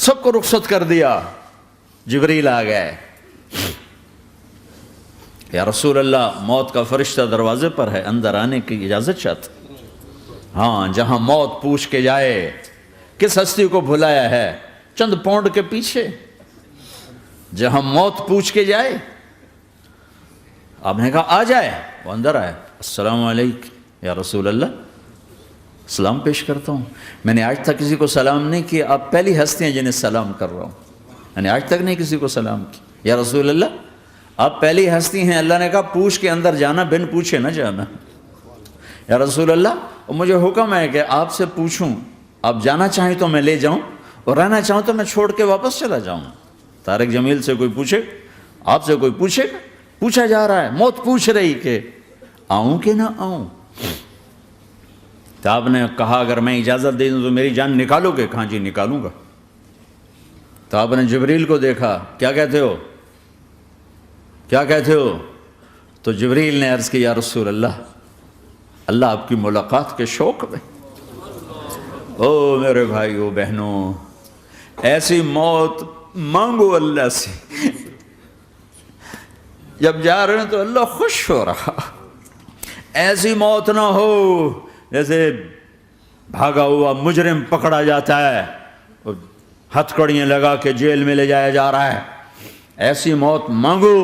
سب کو رخصت کر دیا. جبریل آ گئے. یا رسول اللہ موت کا فرشتہ دروازے پر ہے, اندر آنے کی اجازت چاہتا. ہاں, جہاں موت پوچھ کے جائے کس ہستی کو بھلایا ہے, چند پونڈ کے پیچھے جہاں موت پوچھ کے جائے. آپ نے کہا آ جائے, وہ اندر آئے. السلام علیکم یا رسول اللہ, سلام پیش کرتا ہوں. میں نے آج تک کسی کو سلام نہیں کیا, آپ پہلی ہستی ہیں جنہیں سلام کر رہا ہوں. میں نے آج تک نہیں کسی کو سلام کی. یا رسول اللہ آپ پہلی ہستی ہیں. اللہ نے کہا پوچھ کے اندر جانا, بن پوچھے نہ جانا. یا رسول اللہ مجھے حکم ہے کہ آپ سے پوچھوں, آپ جانا چاہیں تو میں لے جاؤں, اور رہنا چاہوں تو میں چھوڑ کے واپس چلا جاؤں. طارق جمیل سے کوئی پوچھے, آپ سے کوئی پوچھے, پوچھا جا رہا ہے, موت پوچھ رہی کہ آؤں کہ نہ آؤں. تو آپ نے کہا اگر میں اجازت دے دوں تو میری جان نکالو گے؟ کہاں جی نکالوں گا. تو آپ نے جبریل کو دیکھا, کیا کہتے ہو, کیا کہتے ہو؟ تو جبریل نے عرض کی یا رسول اللہ, اللہ آپ کی ملاقات کے شوق میں. او میرے بھائیو بہنوں, ایسی موت مانگو اللہ سے. جب جا رہے ہیں تو اللہ خوش ہو رہا. ایسی موت نہ ہو جیسے بھاگا ہوا مجرم پکڑا جاتا ہے, ہتھکڑیاں لگا کے جیل میں لے جایا جا رہا ہے. ایسی موت مانگو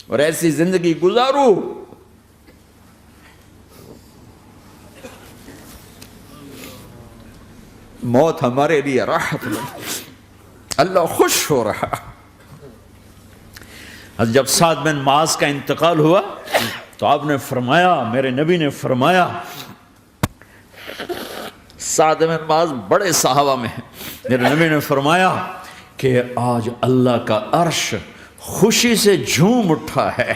اور ایسی زندگی گزارو. موت ہمارے لیے راحت ہے, اللہ خوش ہو رہا. جب سعد بن معاذ کا انتقال ہوا تو آپ نے فرمایا, میرے نبی نے فرمایا, سعد بن معاذ بڑے صحابہ میں ہیں, میرے نبی نے فرمایا کہ آج اللہ کا عرش خوشی سے جھوم اٹھا ہے.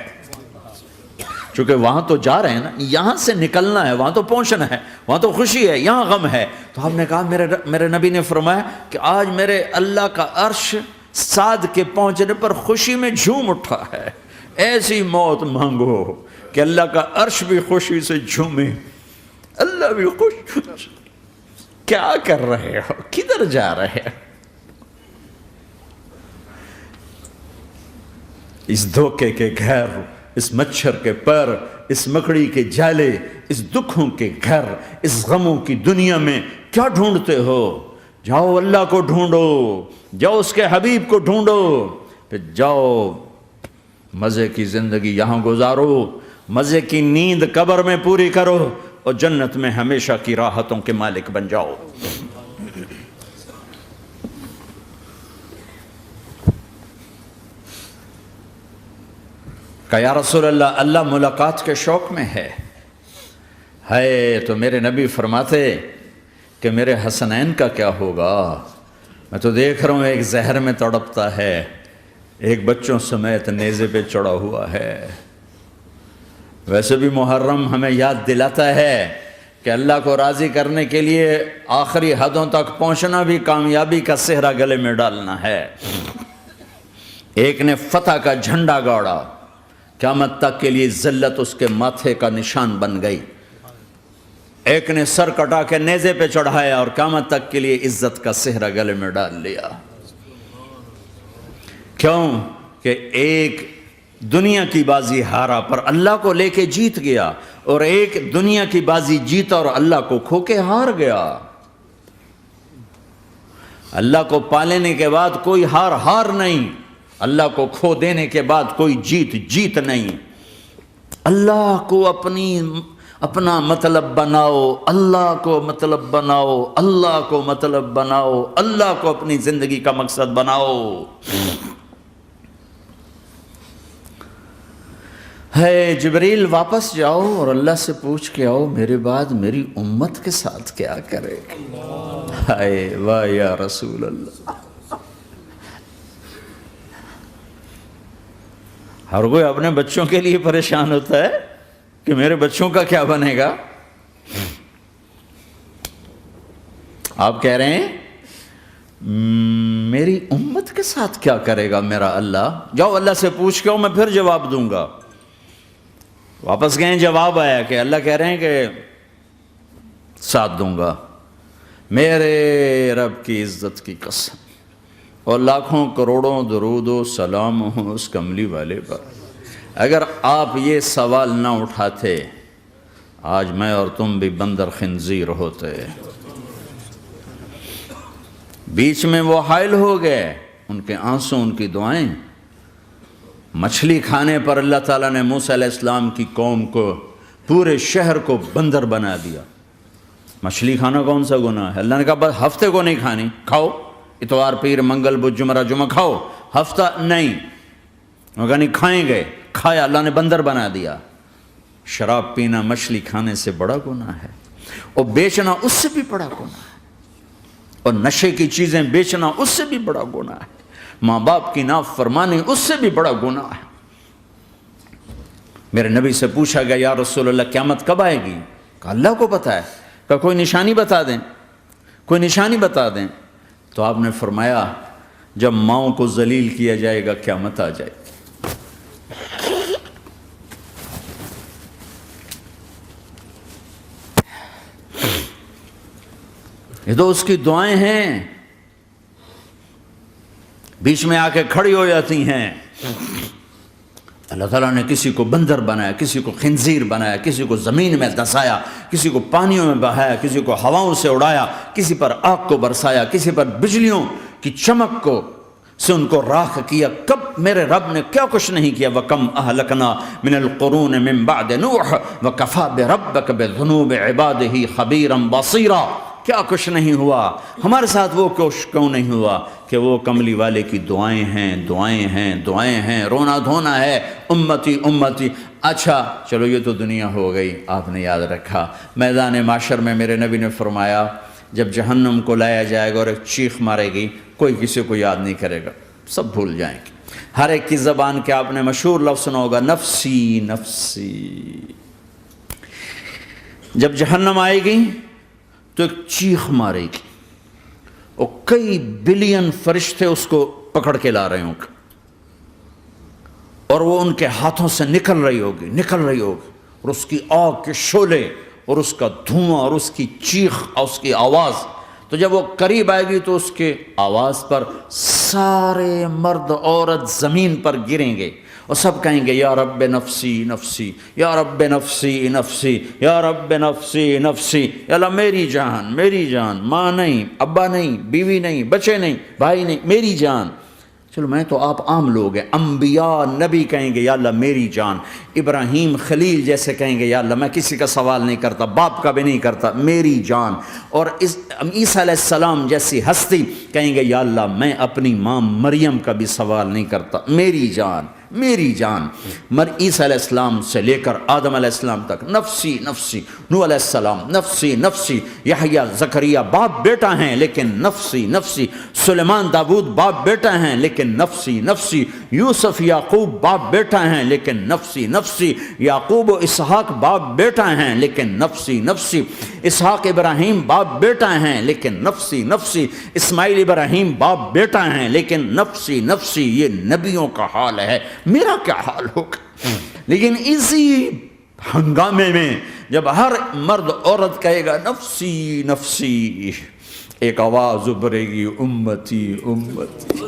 چونکہ وہاں تو جا رہے ہیں نا, یہاں سے نکلنا ہے, وہاں تو پہنچنا ہے, وہاں تو خوشی ہے, یہاں غم ہے. تو آپ نے کہا, میرے نبی نے فرمایا کہ آج میرے اللہ کا عرش سعد کے پہنچنے پر خوشی میں جھوم اٹھا ہے. ایسی موت مانگو کہ اللہ کا عرش بھی خوشی سے جھومے, اللہ بھی خوش. کیا کر رہے ہو, کدھر جا رہے ہو؟ اس دھوکے کے گھر, اس مچھر کے پر, اس مکڑی کے جالے, اس دکھوں کے گھر, اس غموں کی دنیا میں کیا ڈھونڈتے ہو؟ جاؤ اللہ کو ڈھونڈو, جاؤ اس کے حبیب کو ڈھونڈو, پھر جاؤ مزے کی زندگی یہاں گزارو, مزے کی نیند قبر میں پوری کرو, اور جنت میں ہمیشہ کی راحتوں کے مالک بن جاؤ. کہ یا رسول اللہ, اللہ ملاقات کے شوق میں ہے. تو میرے نبی فرماتے کہ میرے حسنین کا کیا ہوگا؟ میں تو دیکھ رہا ہوں ایک زہر میں تڑپتا ہے, ایک بچوں سمیت نیزے پہ چڑھا ہوا ہے. ویسے بھی محرم ہمیں یاد دلاتا ہے کہ اللہ کو راضی کرنے کے لیے آخری حدوں تک پہنچنا بھی کامیابی کا صحرا گلے میں ڈالنا ہے. ایک نے فتح کا جھنڈا گاڑا, قیامت تک کے لیے ذلت اس کے ماتھے کا نشان بن گئی. ایک نے سر کٹا کے نیزے پہ چڑھایا اور قیامت تک کے لیے عزت کا صحرا گلے میں ڈال لیا. کیوں کہ ایک دنیا کی بازی ہارا پر اللہ کو لے کے جیت گیا, اور ایک دنیا کی بازی جیتا اور اللہ کو کھو کے ہار گیا. اللہ کو پالینے کے بعد کوئی ہار نہیں, اللہ کو کھو دینے کے بعد کوئی جیت نہیں. اللہ کو اپنا مطلب بناؤ, اللہ کو مطلب بناؤ, اللہ کو مطلب بناؤ, اللہ کو اپنی زندگی کا مقصد بناؤ. جبریل واپس جاؤ اور اللہ سے پوچھ کے آؤ, میرے بعد میری امت کے ساتھ کیا کرے گا؟ واہ یا رسول اللہ. ہر کوئی اپنے بچوں کے لیے پریشان ہوتا ہے کہ میرے بچوں کا کیا بنے گا. آپ کہہ رہے ہیں میری امت کے ساتھ کیا کرے گا میرا اللہ؟ جاؤ اللہ سے پوچھ کے آؤ, میں پھر جواب دوں گا. واپس گئے, جواب آیا کہ اللہ کہہ رہے ہیں کہ ساتھ دوں گا. میرے رب کی عزت کی قسم, اور لاکھوں کروڑوں درود و سلام ہوں اس کملی والے پر۔ اگر آپ یہ سوال نہ اٹھاتے آج میں اور تم بھی بندر خنزیر ہوتے۔ بیچ میں وہ حائل ہو گئے، ان کے آنسو، ان کی دعائیں۔ مچھلی کھانے پر اللہ تعالیٰ نے موسیٰ علیہ السلام کی قوم کو، پورے شہر کو بندر بنا دیا۔ مچھلی کھانا کون سا گناہ ہے؟ اللہ نے کہا بس ہفتے کو نہیں کھانی، کھاؤ، اتوار پیر منگل بدھ جمعہ جمعہ کھاؤ، ہفتہ نہیں۔ وہ کہا نہیں کھائیں گے، کھایا، اللہ نے بندر بنا دیا۔ شراب پینا مچھلی کھانے سے بڑا گناہ ہے، اور بیچنا اس سے بھی بڑا گناہ ہے، اور نشے کی چیزیں بیچنا اس سے بھی بڑا گناہ ہے، ماں باپ کی نافرمانی اس سے بھی بڑا گناہ ہے۔ میرے نبی سے پوچھا گیا یا رسول اللہ قیامت کب آئے گی؟ کہا اللہ کو پتہ ہے۔ کہا کوئی نشانی بتا دیں، کوئی نشانی بتا دیں۔ تو آپ نے فرمایا جب ماؤں کو ذلیل کیا جائے گا قیامت آ جائے گی۔ یہ تو اس کی دعائیں ہیں، بیچ میں آ کے کھڑی ہو جاتی ہیں۔ اللہ تعالیٰ نے کسی کو بندر بنایا، کسی کو خنزیر بنایا، کسی کو زمین میں دسایا، کسی کو پانیوں میں بہایا، کسی کو ہواؤں سے اڑایا، کسی پر آگ کو برسایا، کسی پر بجلیوں کی چمک کو سے ان کو راکھ کیا۔ کب میرے رب نے کیا کچھ نہیں کیا۔ وَكَمْ أَهْلَكْنَا مِنَ الْقُرُونِ مِن بَعْدِ نُوحٍ وَكَفَىٰ بِرَبِّكَ بِذُنُوبِ عِبَادِهِ خَبِيرًا بَصِيرًا۔ کیا کچھ نہیں ہوا ہمارے ساتھ، وہ کچھ کیوں نہیں ہوا کہ وہ کملی والے کی دعائیں ہیں، دعائیں ہیں، دعائیں ہیں، رونا دھونا ہے، امتی امتی۔ اچھا چلو یہ تو دنیا ہو گئی، آپ نے یاد رکھا۔ میدان معاشر میں میرے نبی نے فرمایا جب جہنم کو لایا جائے گا اور ایک چیخ مارے گی، کوئی کسی کو یاد نہیں کرے گا، سب بھول جائیں گے۔ ہر ایک کی زبان کے آپ نے مشہور لفظ سنا ہوگا نفسی نفسی۔ جب جہنم آئے گی تو ایک چیخ مارے گی، اور کئی بلین فرشتے اس کو پکڑ کے لا رہے ہوں گے، اور وہ ان کے ہاتھوں سے نکل رہی ہوگی، اور اس کی آگ کے شعلے اور اس کا دھواں اور اس کی چیخ اور اس کی آواز۔ تو جب وہ قریب آئے گی تو اس کے آواز پر سارے مرد عورت زمین پر گریں گے، اور سب کہیں گے یا رب نفسی نفسی، یا رب نفسی نفسی، یا رب نفسی نفسی، یا اللہ میری جان، میری جان، ماں نہیں، ابا نہیں، بیوی نہیں، بچے نہیں، بھائی نہیں، میری جان۔ چلو میں تو آپ عام لوگ ہیں، انبیاء نبی کہیں گے یا اللہ میری جان، ابراہیم خلیل جیسے کہیں گے یا اللہ میں کسی کا سوال نہیں کرتا، باپ کا بھی نہیں کرتا، میری جان، اور عیسیٰ علیہ السلام جیسی ہستی کہیں گے یا اللہ میں اپنی ماں مریم کا بھی سوال نہیں کرتا، میری جان، میری جان۔ عیسیٰ علیہ السلام سے لے کر آدم علیہ السلام تک نفسی نفسی، نوح علیہ السلام نفسی نفسی، یحییٰ زکریا باپ بیٹا ہیں لیکن نفسی نفسی، سلیمان داؤد باپ بیٹا ہیں لیکن نفسی نفسی، یوسف یعقوب باپ بیٹا ہیں لیکن نفسی نفسی، یعقوب و اسحاق باپ بیٹا ہیں لیکن نفسی نفسی، اسحاق ابراہیم باپ بیٹا ہیں لیکن نفسی نفسی، اسماعیل ابراہیم باپ بیٹا ہیں لیکن نفسی نفسی۔ یہ نبیوں کا حال ہے، میرا کیا حال ہوگا؟ لیکن اسی ہنگامے میں جب ہر مرد عورت کہے گا نفسی نفسی، ایک آواز ابھرے گی امتی امتی،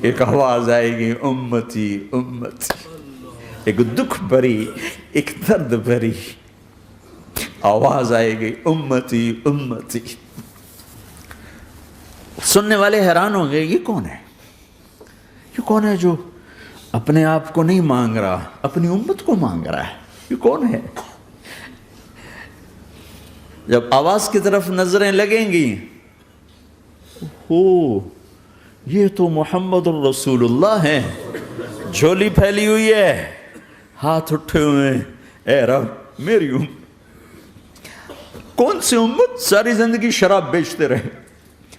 ایک آواز آئے گی امتی امتی، ایک دکھ بھری، ایک درد بھری آواز آئے گی امتی امتی۔ سننے والے حیران ہوں گے یہ کون ہے، یہ کون ہے جو اپنے آپ کو نہیں مانگ رہا، اپنی امت کو مانگ رہا ہے، یہ کون ہے؟ جب آواز کی طرف نظریں لگیں گی، یہ تو محمد الرسول اللہ ہے، جھولی پھیلی ہوئی ہے، ہاتھ اٹھے ہوئے ہیں، اے رب میری امت۔ کون سی امت ساری زندگی شراب بیچتے رہے،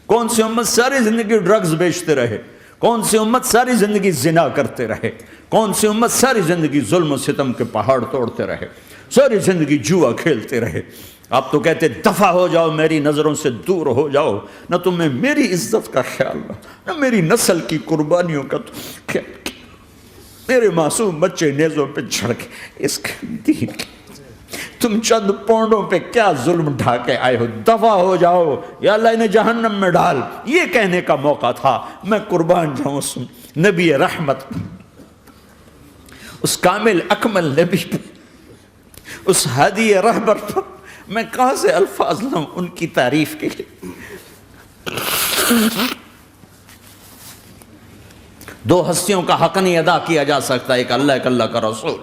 کون سی امت ساری زندگی ڈرگز بیچتے رہے، کون سی امت ساری زندگی زنا کرتے رہے، کون سی امت ساری زندگی ظلم و ستم کے پہاڑ توڑتے رہے، ساری زندگی جوا کھیلتے رہے۔ آپ تو کہتے دفع ہو جاؤ، میری نظروں سے دور ہو جاؤ، نہ تمہیں میری عزت کا خیال نہ میری نسل کی قربانیوں کا خیال، میرے معصوم بچے نیزوں پہ چڑھ کے اس کے دین تم چند پونڈوں پہ کیا ظلم ڈھا کے آئے ہو، دفع ہو جاؤ یا اللہ انہیں جہنم میں ڈال، یہ کہنے کا موقع تھا۔ میں قربان جاؤں اس نبی رحمت، اس کامل اکمل نبی پر، اس ہادی رہبر پر میں کہاں سے الفاظ لاؤں ان کی تعریف کے لیے۔ دو ہستیوں کا حق نہیں ادا کیا جا سکتا، ایک اللہ، ایک اللہ کا رسول۔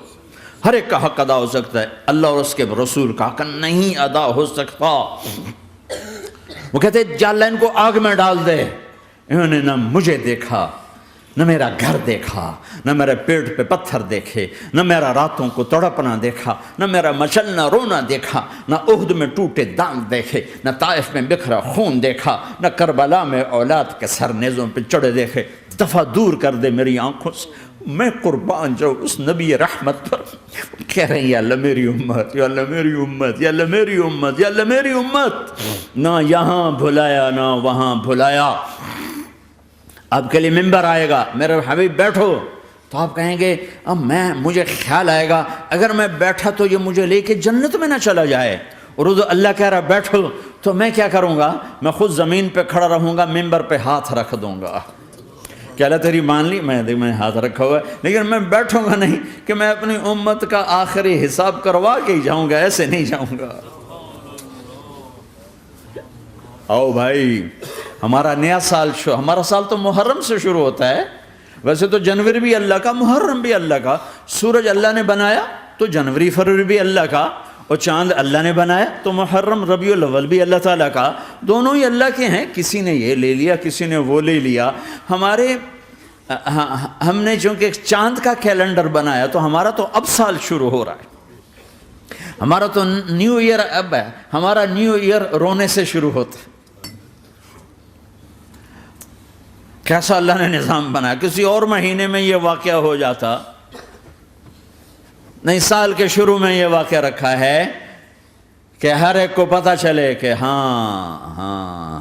ہر ایک کا حق ادا ہو سکتا ہے، اللہ اور اس کے رسول کا حق نہیں ادا ہو سکتا۔ وہ کہتے جا اللہ ان کو آگ میں ڈال دے۔ انہوں نے نہ مجھے دیکھا، نہ میرا گھر دیکھا، نہ میرے پیٹ پہ پتھر دیکھے، نہ میرا راتوں کو تڑپنا دیکھا، نہ میرا مچلنا رونا دیکھا، نہ احد میں ٹوٹے دانت دیکھے، نہ طائف میں بکھرا خون دیکھا، نہ کربلا میں اولاد کے سر نیزوں پہ چڑھے دیکھے۔ دفعہ دور کر دے میری آنکھوں سے، میں قربان جاؤں اس نبی رحمت پر۔ کہہ رہے ہیں یا اللہ میری امت، یا اللہ میری امت، یا اللہ میری امت، یا اللہ میری امت۔ نہ یہاں بھلایا نہ وہاں بھلایا۔ آپ کے لیے ممبر آئے گا، میرے حبیب بیٹھو، تو آپ کہیں گے اب مجھے خیال آئے گا اگر میں بیٹھا تو یہ مجھے لے کے جنت میں نہ چلا جائے، اور اللہ کہہ رہا بیٹھو تو میں کیا کروں گا؟ میں خود زمین پہ کھڑا رہوں گا، ممبر پہ ہاتھ رکھ دوں گا کہ اللہ تیری مان لی، میں ہاتھ رکھا ہوا ہے، لیکن میں بیٹھوں گا نہیں کہ میں اپنی امت کا آخری حساب کروا کے ہی جاؤں گا، ایسے نہیں جاؤں گا۔ آؤ بھائی، ہمارا نیا سال ہمارا سال تو محرم سے شروع ہوتا ہے، ویسے تو جنوری بھی اللہ کا، محرم بھی اللہ کا، سورج اللہ نے بنایا تو جنوری فروری بھی اللہ کا، اور چاند اللہ نے بنایا تو محرم ربیع الاول بھی اللہ تعالیٰ کا، دونوں ہی اللہ کے ہیں۔ کسی نے یہ لے لیا، کسی نے وہ لے لیا۔ ہم نے چونکہ چاند کا کیلنڈر بنایا تو ہمارا تو اب سال شروع ہو رہا ہے، ہمارا تو نیو ایئر اب ہے، ہمارا نیو ایئر رونے سے شروع ہوتا ہے۔ کیسا اللہ نے نظام بنایا، کسی اور مہینے میں یہ واقعہ ہو جاتا، نہیں سال کے شروع میں یہ واقعہ رکھا ہے کہ ہر ایک کو پتہ چلے کہ ہاں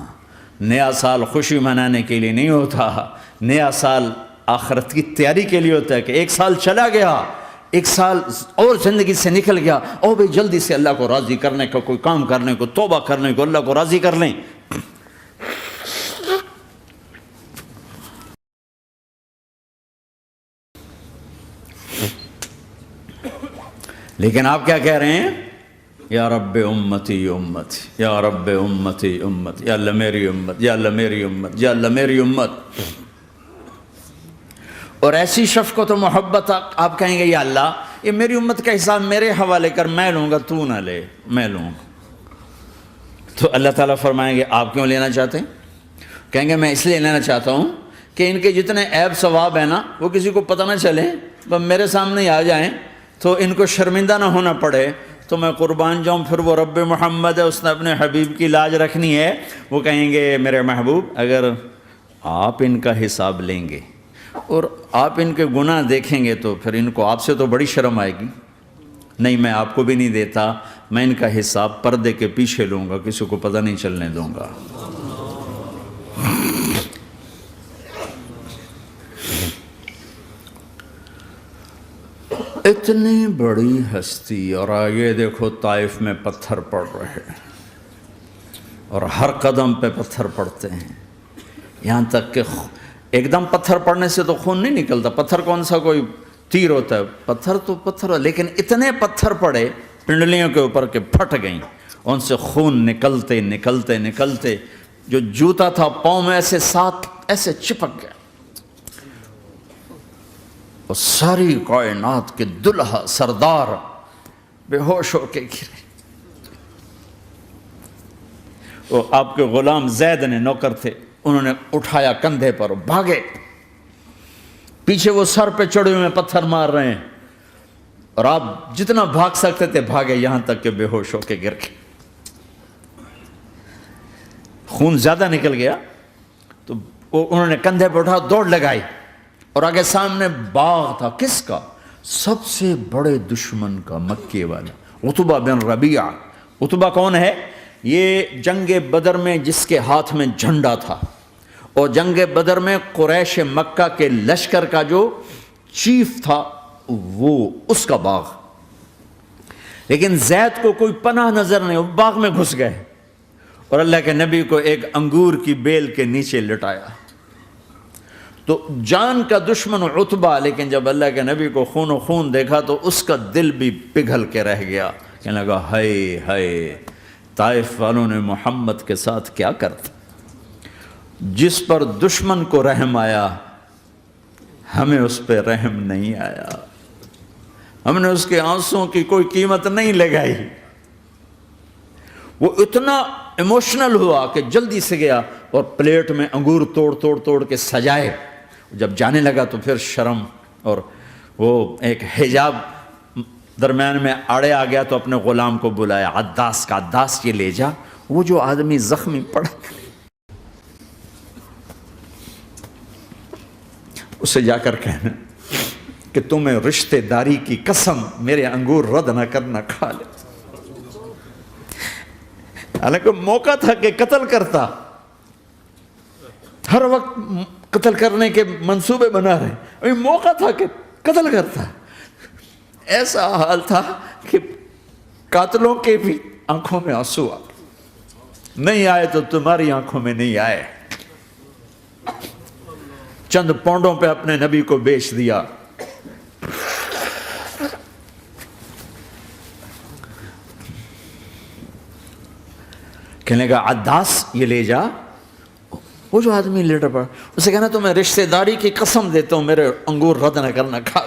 نیا سال خوشی منانے کے لیے نہیں ہوتا، نیا سال آخرت کی تیاری کے لیے ہوتا ہے کہ ایک سال چلا گیا، ایک سال اور زندگی سے نکل گیا، او بھئی جلدی سے اللہ کو راضی کرنے کا کوئی کام کرنے کو، توبہ کرنے کو، اللہ کو راضی کر لیں۔ لیکن آپ کیا کہہ رہے ہیں؟ یا رب امتی امت، یا رب امتی امت، یا اللہ میری امت، یا اللہ میری امت، یا اللہ میری امت۔ اور ایسی شفقت و محبت آپ کہیں گے یا اللہ یہ میری امت کا حساب میرے حوالے کر، میں لوں گا، تو نہ لے، میں لوں گا۔ تو اللہ تعالیٰ فرمائیں گے آپ کیوں لینا چاہتے ہیں؟ کہیں گے میں اس لیے لینا چاہتا ہوں کہ ان کے جتنے عیب ثواب ہیں نا وہ کسی کو پتہ نہ چلے، بس میرے سامنے ہی آ جائیں تو ان کو شرمندہ نہ ہونا پڑے، تو میں قربان جاؤں۔ پھر وہ رب محمد ہے، اس نے اپنے حبیب کی لاج رکھنی ہے، وہ کہیں گے میرے محبوب اگر آپ ان کا حساب لیں گے اور آپ ان کے گناہ دیکھیں گے تو پھر ان کو آپ سے تو بڑی شرم آئے گی، نہیں میں آپ کو بھی نہیں دیتا، میں ان کا حساب پردے کے پیچھے لوں گا، کسی کو پتہ نہیں چلنے دوں گا۔ اتنی بڑی ہستی، اور آگے دیکھو طائف میں پتھر پڑ رہے ہیں، اور ہر قدم پہ پتھر پڑتے ہیں، یہاں تک کہ ایک دم پتھر پڑنے سے تو خون نہیں نکلتا، پتھر کون سا کوئی تیر ہوتا ہے، پتھر تو پتھر، لیکن اتنے پتھر پڑے پنڈلیوں کے اوپر کہ پھٹ گئیں، ان سے خون نکلتے نکلتے نکلتے جو جوتا تھا پاؤں میں ایسے ساتھ ایسے چپک گیا، اور ساری کائنات کے دلہا سردار بے ہوش ہو کے گرے۔ وہ آپ کے غلام زید نے نوکر تھے، انہوں نے اٹھایا کندھے پر، بھاگے، پیچھے وہ سر پہ چڑھے ہوئے پتھر مار رہے ہیں، اور آپ جتنا بھاگ سکتے تھے بھاگے، یہاں تک کہ بے ہوش ہو کے گر گئے۔ خون زیادہ نکل گیا تو انہوں نے کندھے پہ اٹھا، دوڑ لگائی، اور آگے سامنے باغ تھا، کس کا؟ سب سے بڑے دشمن کا، مکے والا عتبہ بن ربیعہ۔ عتبہ کون ہے؟ یہ جنگ بدر میں جس کے ہاتھ میں جھنڈا تھا، اور جنگ بدر میں قریش مکہ کے لشکر کا جو چیف تھا وہ، اس کا باغ۔ لیکن زید کو کوئی پناہ نظر نہیں، وہ باغ میں گھس گئے اور اللہ کے نبی کو ایک انگور کی بیل کے نیچے لٹایا۔ تو جان کا دشمن عتبہ، لیکن جب اللہ کے نبی کو خون و خون دیکھا تو اس کا دل بھی پگھل کے رہ گیا، کہنے لگا ہائے ہائے، طائف والوں نے محمد کے ساتھ کیا کرتا۔ جس پر دشمن کو رحم آیا ہمیں اس پہ رحم نہیں آیا، ہم نے اس کے آنسوں کی کوئی قیمت نہیں لگائی۔ وہ اتنا ایموشنل ہوا کہ جلدی سے گیا اور پلیٹ میں انگور توڑ کے سجائے۔ جب جانے لگا تو پھر شرم اور وہ ایک حجاب درمیان میں آڑے آ گیا، تو اپنے غلام کو بلایا، عداس کا، عداس یہ لے جا وہ جو آدمی زخمی پڑا، اسے جا کر کہنا کہ تمہیں رشتہ داری کی قسم میرے انگور رد نہ کرنا، کھا لے۔ حالانکہ موقع تھا کہ قتل کرتا، ہر وقت قتل کرنے کے منصوبے بنا رہے، ابھی موقع تھا کہ قتل کرتا۔ ایسا حال تھا کہ قاتلوں کے بھی آنکھوں میں آنسو آ نہیں آئے تو تمہاری آنکھوں میں نہیں آئے۔ چند پونڈوں پہ اپنے نبی کو بیچ دیا۔ کہنے کا عداس یہ لے جا، وہ جو آدمی لیٹر پڑا، اسے کہنا تو میں رشتہ داری کی قسم دیتا ہوں میرے انگور رد نہ کرنا، کھا۔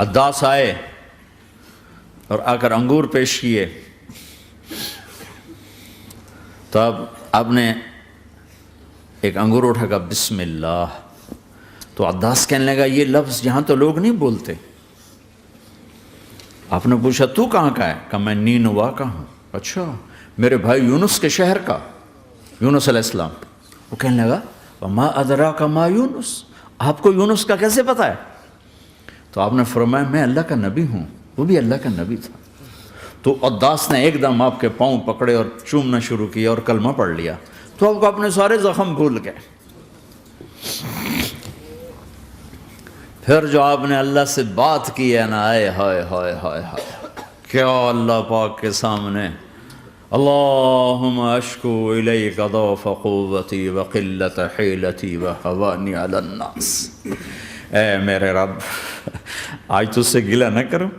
عداس آئے اور آ کر انگور پیش کیے، تو اب آپ نے ایک انگور اٹھا کر بسم اللہ، تو عداس کہنے لگا یہ لفظ یہاں تو لوگ نہیں بولتے۔ آپ نے پوچھا تو کہاں کا ہے؟ کہا میں نینوا کا ہوں۔ اچھا، میرے بھائی یونس کے شہر کا، یونس علیہ السلام۔ وہ کہنے لگا وما ادراک ما یونس، آپ کو یونس کا کیسے پتا ہے؟ تو آپ نے فرمایا میں اللہ کا نبی ہوں، وہ بھی اللہ کا نبی تھا۔ تو عداس نے ایک دم آپ کے پاؤں پکڑے اور چومنا شروع کیا اور کلمہ پڑھ لیا، تو آپ کو اپنے سارے زخم بھول گئے۔ پھر جو آپ نے اللہ سے بات کی ہے نا، آئے ہائے ہائے ہائے ہائے، کیا اللہ پاک کے سامنے اللہم اشکو الیک ضعف قوتی وقلت حیلتی وہوانی علی الناس، اے میرے رب آج تجھ سے گلہ نہ کروں،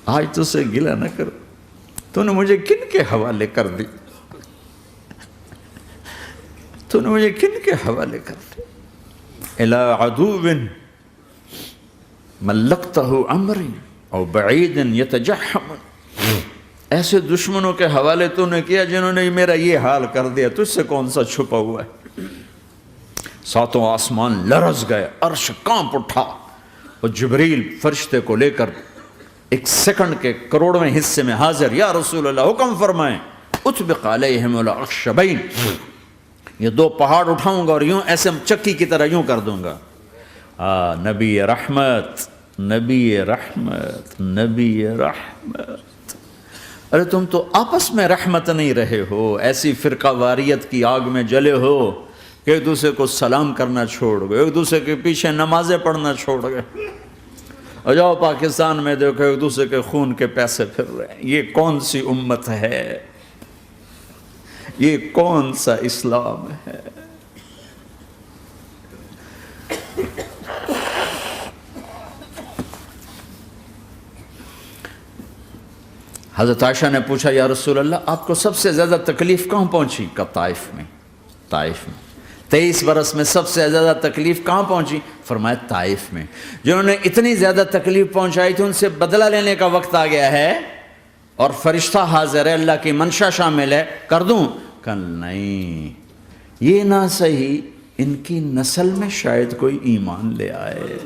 آج تجھ سے گلہ نہ کروں، تو نے مجھے کن کے حوالے کر دی، تو نے مجھے کن کے حوالے کر دی، الی عدو ملکتہ امری او بعید یتجحم، ایسے دشمنوں کے حوالے تو نے کیا جنہوں نے میرا یہ حال کر دیا، تجھ سے کون سا چھپا ہوا ہے۔ ساتوں آسمان لرز گئے، عرش کانپ اٹھا، اور جبریل فرشتے کو لے کر ایک سیکنڈ کے کروڑویں حصے میں حاضر، یا رسول اللہ حکم فرمائیں اطبق علیہم الاخشبین، یہ دو پہاڑ اٹھاؤں گا اور یوں ایسے چکی کی طرح یوں کر دوں گا۔ نبی رحمت، نبی رحمت، نبی رحمت۔ ارے تم تو آپس میں رحمت نہیں رہے ہو، ایسی فرقہ واریت کی آگ میں جلے ہو کہ ایک دوسرے کو سلام کرنا چھوڑ گئے، ایک دوسرے کے پیچھے نمازیں پڑھنا چھوڑ گئے، اور جاؤ پاکستان میں دیکھو ایک دوسرے کے خون کے پیسے پھر رہے ہیں۔ یہ کون سی امت ہے؟ یہ کون سا اسلام ہے؟ حضرت عائشہ نے پوچھا یا رسول اللہ آپ کو سب سے زیادہ تکلیف کہاں پہنچی؟ کہا طائف میں، طائف میں۔ 23 برس میں سب سے زیادہ تکلیف کہاں پہنچی؟ فرمایا طائف میں۔ جنہوں نے اتنی زیادہ تکلیف پہنچائی تھی ان سے بدلہ لینے کا وقت آ گیا ہے، اور فرشتہ حاضر ہے، اللہ کی منشا شامل ہے، کر دوں؟ کہ نہیں، یہ نہ صحیح، ان کی نسل میں شاید کوئی ایمان لے آئے،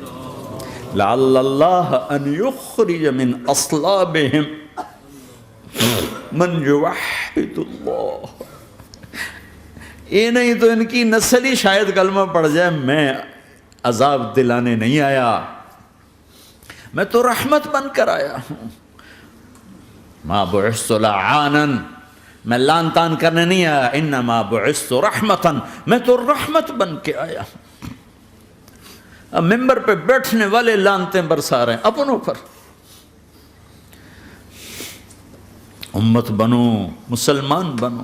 لعل اللہ ان یخرج من اصلابہم من یوحد اللہ، یہ نہیں تو ان کی نسل ہی شاید کلمہ پڑھ جائے۔ میں عذاب دلانے نہیں آیا، میں تو رحمت بن کر آیا ہوں۔ ما بعثت لعانا، میں لان تان کرنے نہیں آیا، انما بعثت رحمتا، میں تو رحمت بن کے آیا ہوں۔ اب ممبر پہ بیٹھنے والے لانتیں برسا رہے ہیں اپنوں پر. امت بنو، مسلمان بنو.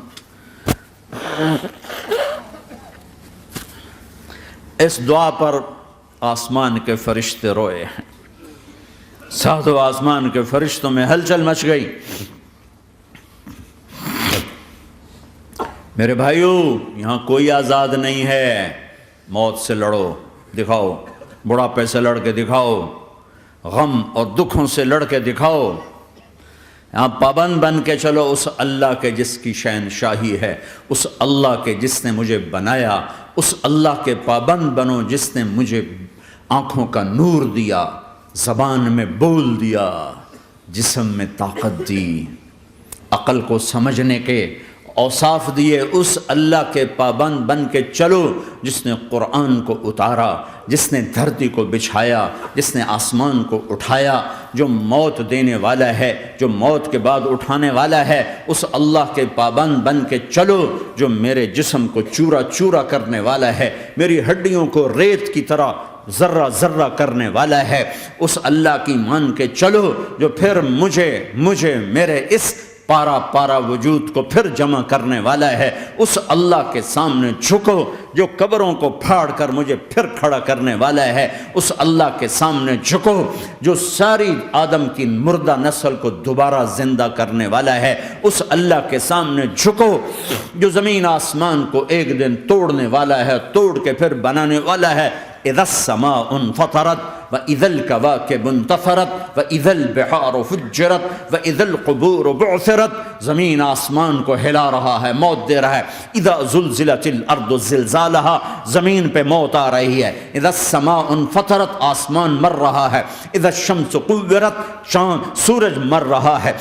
اس دعا پر آسمان کے فرشتے روئے ہیں. ساتوں آسمان کے فرشتوں میں ہلچل مچ گئی. میرے بھائیو، یہاں کوئی آزاد نہیں ہے. موت سے لڑو، دکھاؤ. بڑھاپے سے لڑ کے دکھاؤ. غم اور دکھوں سے لڑ کے دکھاؤ. یہاں پابند بن کے چلو اس اللہ کے جس کی شہنشاہی ہے، اس اللہ کے جس نے مجھے بنایا. اس اللہ کے پابند بنو جس نے مجھے آنکھوں کا نور دیا، زبان میں بول دیا، جسم میں طاقت دی، عقل کو سمجھنے کے اوصاف دیے. اس اللہ کے پابند بن کے چلو جس نے قرآن کو اتارا، جس نے دھرتی کو بچھایا، جس نے آسمان کو اٹھایا، جو موت دینے والا ہے، جو موت کے بعد اٹھانے والا ہے. اس اللہ کے پابند بن کے چلو جو میرے جسم کو چورا چورا کرنے والا ہے، میری ہڈیوں کو ریت کی طرح ذرہ ذرہ کرنے والا ہے. اس اللہ کی مان کے چلو جو پھر مجھے میرے اس پارا پارا وجود کو پھر جمع کرنے والا ہے. اس اللہ کے سامنے جھکو جو قبروں کو پھاڑ کر مجھے پھر کھڑا کرنے والا ہے. اس اللہ کے سامنے جھکو جو ساری آدم کی مردہ نسل کو دوبارہ زندہ کرنے والا ہے. اس اللہ کے سامنے جھکو جو زمین آسمان کو ایک دن توڑنے والا ہے، توڑ کے پھر بنانے والا ہے. اذا السماء انفطرت واذا الكواكب انتثرت واذا البحار فجرت واذا القبور بعثرت. زمین آسمان کو ہلا رہا ہے، موت دے رہا ہے. اذا زلزلت الارض زلزالها، زمین پہ موت آ رہی ہے. اذا السماء انفطرت، آسمان مر رہا ہے. اذا الشمس قورت، سورج مر رہا ہے.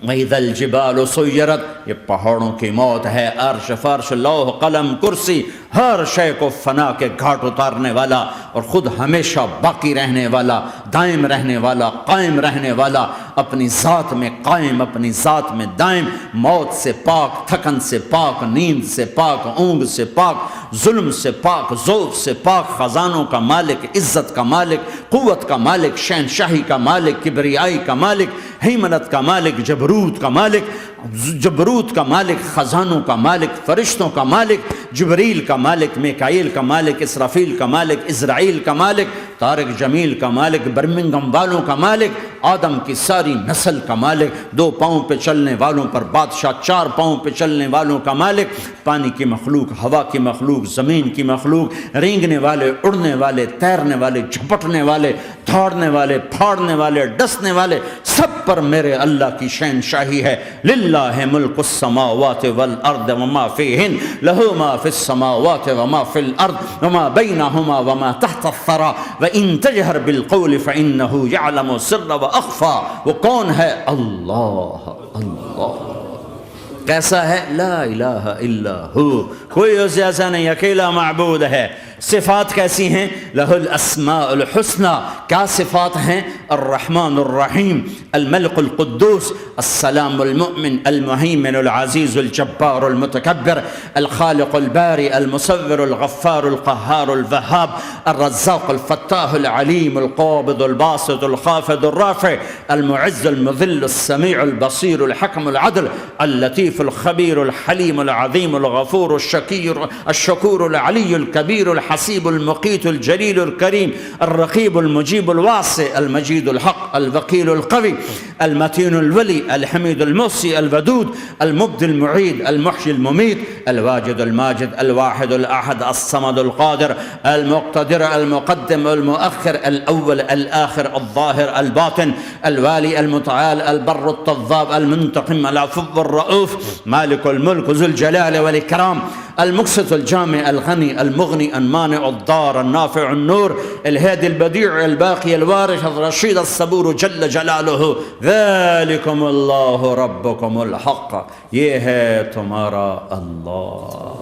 وَإِذَا الْجِبَالُ سُيِّرَتْ، یہ پہاڑوں کی موت ہے. عرش فرش لوح قلم کرسی ہر شے کو فنا کے گھاٹ اتارنے والا اور خود ہمیشہ باقی رہنے والا، دائم رہنے والا، قائم رہنے والا، اپنی ذات میں قائم، اپنی ذات میں دائم، موت سے پاک، تھکن سے پاک، نیند سے پاک، اونگ سے پاک، ظلم سے پاک، ذوق سے پاک، خزانوں کا مالک، عزت کا مالک، قوت کا مالک، شہنشاہی کا مالک، کبریائی کا مالک، ہیمنت کا مالک، جبروت کا مالک، جبروت کا مالک، خزانوں کا مالک، فرشتوں کا مالک، جبریل کا مالک، میکائیل کا مالک، اسرافیل کا مالک، اسرائیل کا مالک، طارق جمیل کا مالک، برمنگم والوں کا مالک، آدم کی ساری نسل کا مالک، 2 پاؤں پہ چلنے والوں پر بادشاہ، 4 پاؤں پہ چلنے والوں کا مالک، پانی کی مخلوق، ہوا کی مخلوق، زمین کی مخلوق، رینگنے والے، اڑنے والے، تیرنے والے، جھپٹنے والے، دھاڑنے والے، پھاڑنے والے، ڈسنے والے، سب پر میرے اللہ کی شہنشاہی ہے. للہ ملک السماوات والارض وما فیہن، لہ ما فی السماوات وما فی الارض وما بینہما وما تحت الثری وان تجہر بالقول فانہ یعلم السر واخفی. وہ کون ہے؟ اللہ. اللہ کیسا ہے؟ لا الہ الا ہو، کوئی اس جیسا نہیں، اکیلا معبود ہے. صفات کیسی ہیں؟ لہ الاسماء الحسنى. کیا صفات ہیں؟ الرحمن الرحیم، الملک القدوس، السلام المؤمن، المہیمن العزیز الجبار المتکبر، الخالق الباری المصور الغفار القہار الوہاب، الرزاق الفتاح العلیم القابض الباسط الخافض الرافع، المعز المذل السمیع البصیر الحکم العدل، اللطیف الخبیر الحلیم العظیم الغفور الشکور العلی الکبیر الحسیب المقیت الجلیل الکریم، الرقیب المجیب الواسع، المجید الحق، الوکیل القوی، المتین الولی، الحمید المحصی، الودود، المبدی المعید، المحیی الممیت، الواجد الماجد، الواحد الاحد، الصمد القادر، المقتدر، المقدم، المؤخر، الاول، الاخر، الظاهر، الباطن، الوالي، المتعال، البر، التواب، المنتقم، العفو، الرؤوف، مالك الملك، ذو الجلال والإكرام، المقسط، الجامع، الغني، المغني، المانع، الضار، النافع، النور، الهادي، البديع، الباقي، الوارث، الرشيد، الصبور جل جلاله. ذلكم الله ربكم الحق، یہ ہے تمہارا اللہ.